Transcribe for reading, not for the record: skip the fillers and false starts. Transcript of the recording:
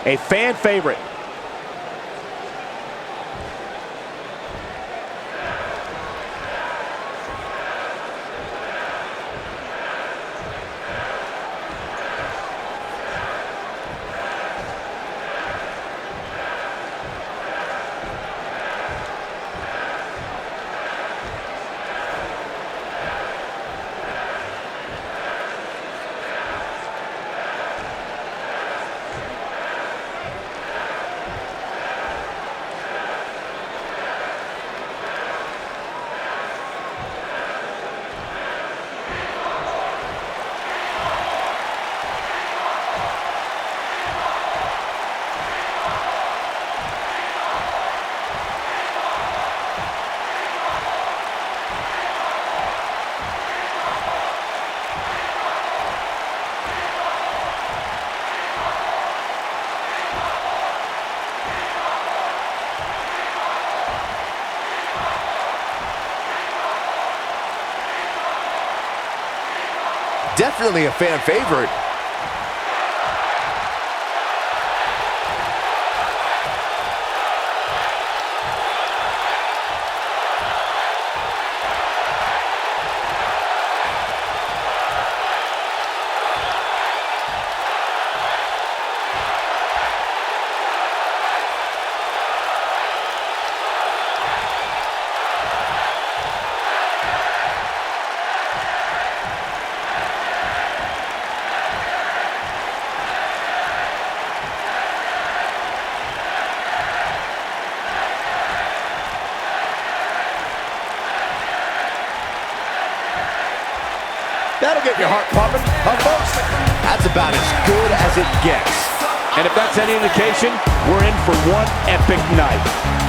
a fan favorite. Definitely a fan favorite. That'll get your heart pumping. Folks, That's about as good as it gets. and if that's any indication, we're in for one epic night.